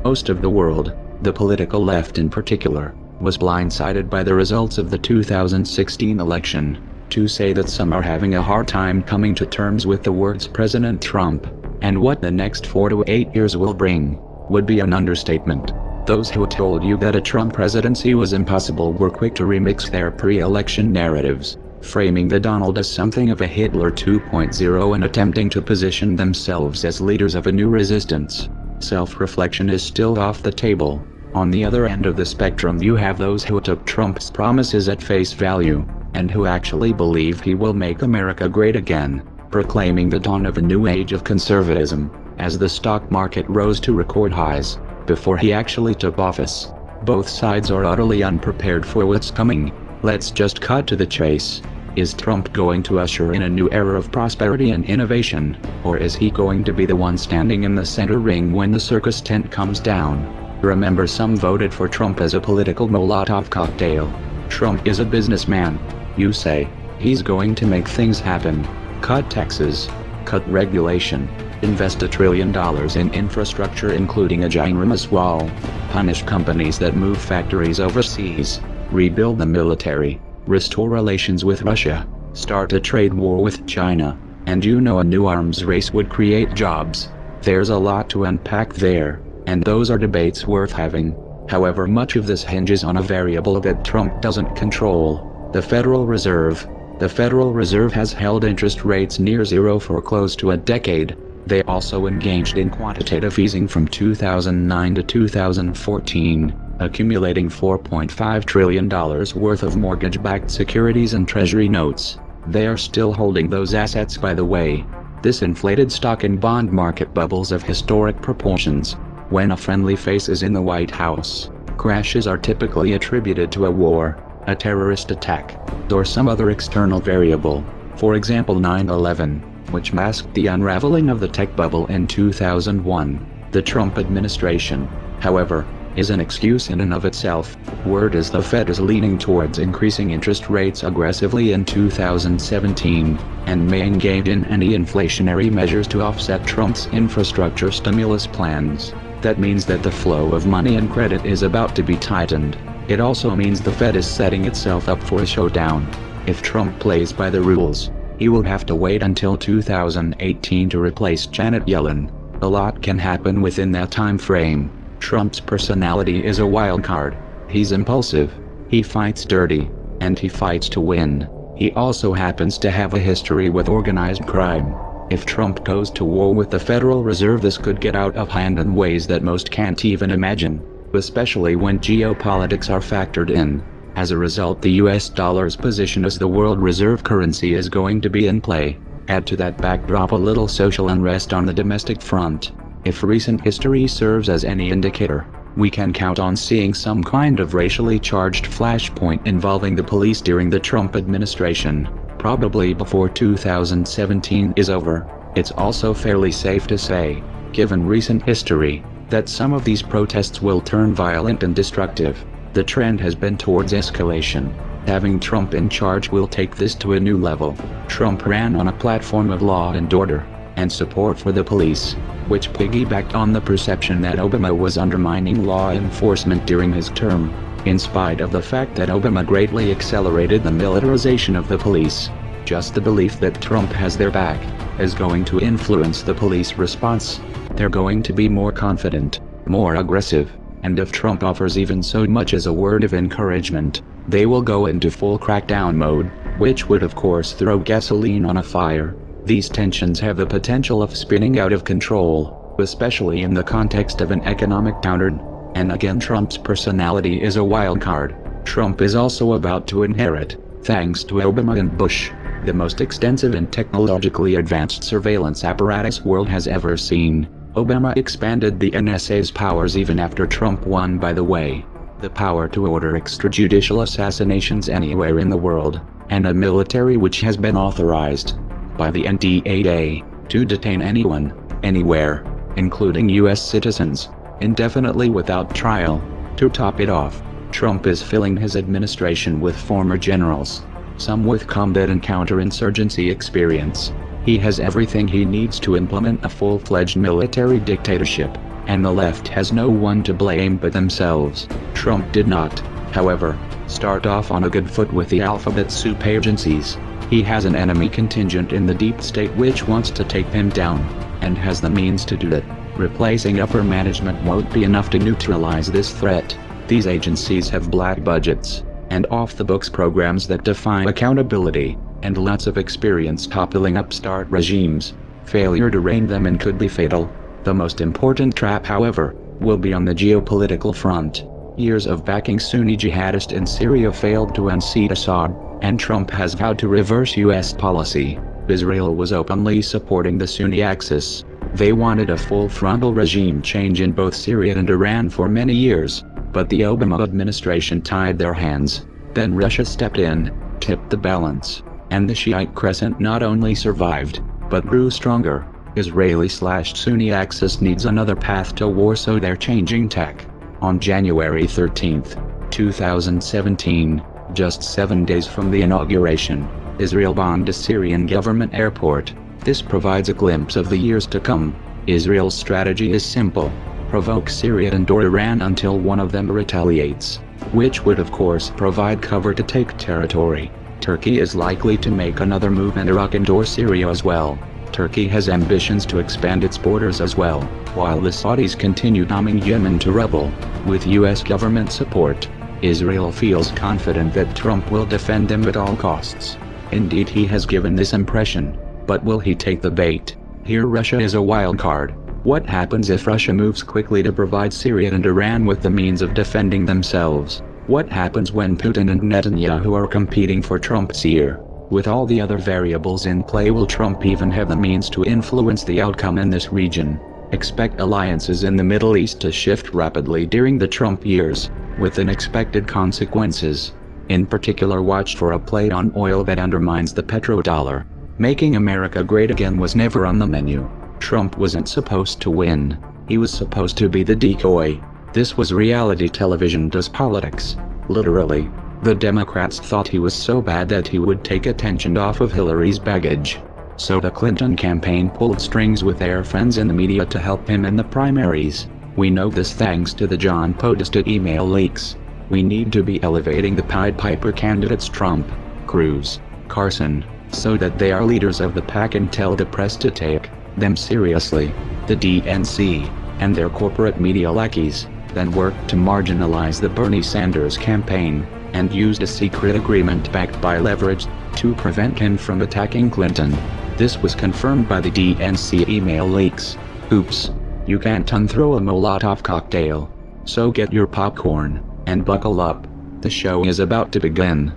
Most of the world, the political left in particular, was blindsided by the results of the 2016 election. To say that some are having a hard time coming to terms with the words President Trump, and what the next 4 to 8 years will bring, would be an understatement. Those who told you that a Trump presidency was impossible were quick to remix their pre-election narratives, framing the Donald as something of a Hitler 2.0 and attempting to position themselves as leaders of a new resistance. Self-reflection is still off the table. On the other end of the spectrum you have those who took Trump's promises at face value, and who actually believe he will make America great again, proclaiming the dawn of a new age of conservatism, as the stock market rose to record highs, before he actually took office. Both sides are utterly unprepared for what's coming. Let's just cut to the chase. Is Trump going to usher in a new era of prosperity and innovation, or is he going to be the one standing in the center ring when the circus tent comes down? Remember, some voted for Trump as a political Molotov cocktail. Trump is a businessman. You say, he's going to make things happen. Cut taxes, cut regulation, invest $1 trillion in infrastructure including a ginormous wall, punish companies that move factories overseas, rebuild the military, restore relations with Russia, start a trade war with China, and a new arms race would create jobs. There's a lot to unpack there, and those are debates worth having. However, much of this hinges on a variable that Trump doesn't control: the Federal Reserve. The Federal Reserve has held interest rates near zero for close to a decade. They also engaged in quantitative easing from 2009 to 2014, accumulating $4.5 trillion worth of mortgage-backed securities and treasury notes. They are still holding those assets, by the way. This inflated stock and bond market bubbles of historic proportions. When a friendly face is in the White House, crashes are typically attributed to a war, a terrorist attack, or some other external variable. For example, 9/11, which masked the unraveling of the tech bubble in 2001. The Trump administration, however, is an excuse in and of itself. Word is the Fed is leaning towards increasing interest rates aggressively in 2017, and may engage in anti-inflationary measures to offset Trump's infrastructure stimulus plans. That means that the flow of money and credit is about to be tightened. It also means the Fed is setting itself up for a showdown. If Trump plays by the rules, he will have to wait until 2018 to replace Janet Yellen. A lot can happen within that time frame. Trump's personality is a wild card. He's impulsive, he fights dirty, and he fights to win. He also happens to have a history with organized crime. If Trump goes to war with the Federal Reserve, this could get out of hand in ways that most can't even imagine, especially when geopolitics are factored in. As a result, the US dollar's position as the world reserve currency is going to be in play. Add to that backdrop a little social unrest on the domestic front. If recent history serves as any indicator, we can count on seeing some kind of racially charged flashpoint involving the police during the Trump administration, probably before 2017 is over. It's also fairly safe to say, given recent history, that some of these protests will turn violent and destructive. The trend has been towards escalation. Having Trump in charge will take this to a new level. Trump ran on a platform of law and order, and support for the police, which piggybacked on the perception that Obama was undermining law enforcement during his term. In spite of the fact that Obama greatly accelerated the militarization of the police, just the belief that Trump has their back is going to influence the police response. They're going to be more confident, more aggressive, and if Trump offers even so much as a word of encouragement, they will go into full crackdown mode, which would of course throw gasoline on a fire. These tensions have the potential of spinning out of control, especially in the context of an economic downturn. And again, Trump's personality is a wild card. Trump is also about to inherit, thanks to Obama and Bush, the most extensive and technologically advanced surveillance apparatus world has ever seen. Obama expanded the NSA's powers even after Trump won, by the way. The power to order extrajudicial assassinations anywhere in the world, and a military which has been authorized by the NDAA to detain anyone, anywhere, including US citizens, indefinitely without trial. To top it off, Trump is filling his administration with former generals, some with combat and counterinsurgency experience. He has everything he needs to implement a full-fledged military dictatorship, and the left has no one to blame but themselves. Trump did not, however, start off on a good foot with the alphabet soup agencies. He has an enemy contingent in the deep state which wants to take him down, and has the means to do that. Replacing upper management won't be enough to neutralize this threat. These agencies have black budgets, and off-the-books programs that defy accountability, and lots of experience toppling upstart regimes. Failure to rein them in could be fatal. The most important trap, however, will be on the geopolitical front. Years of backing Sunni jihadists in Syria failed to unseat Assad, and Trump has vowed to reverse U.S. policy. Israel was openly supporting the Sunni axis. They wanted a full-frontal regime change in both Syria and Iran for many years, but the Obama administration tied their hands. Then Russia stepped in, tipped the balance, and the Shiite crescent not only survived, but grew stronger. Israeli/Sunni axis needs another path to war, so they're changing tack. On January 13, 2017, just 7 days from the inauguration, Israel bombed a Syrian government airport. This provides a glimpse of the years to come. Israel's strategy is simple: provoke Syria and/or Iran until one of them retaliates, which would of course provide cover to take territory. Turkey is likely to make another move in Iraq and/or Syria as well. Turkey has ambitions to expand its borders as well, while the Saudis continue bombing Yemen to rubble. With U.S. government support, Israel feels confident that Trump will defend them at all costs. Indeed, he has given this impression. But will he take the bait? Here Russia is a wild card. What happens if Russia moves quickly to provide Syria and Iran with the means of defending themselves? What happens when Putin and Netanyahu are competing for Trump's ear? With all the other variables in play, will Trump even have the means to influence the outcome in this region? Expect alliances in the Middle East to shift rapidly during the Trump years, with unexpected consequences. In particular, watch for a play on oil that undermines the petrodollar. Making America great again was never on the menu. Trump wasn't supposed to win. He was supposed to be the decoy. This was reality television does politics. Literally. The Democrats thought he was so bad that he would take attention off of Hillary's baggage. So the Clinton campaign pulled strings with their friends in the media to help him in the primaries. We know this thanks to the John Podesta email leaks. We need to be elevating the Pied Piper candidates Trump, Cruz, Carson, so that they are leaders of the pack and tell the press to take them seriously. The DNC, and their corporate media lackeys, then worked to marginalize the Bernie Sanders campaign, and used a secret agreement backed by leverage, to prevent him from attacking Clinton. This was confirmed by the DNC email leaks. Oops. You can't unthrow a Molotov cocktail. So get your popcorn, and buckle up. The show is about to begin.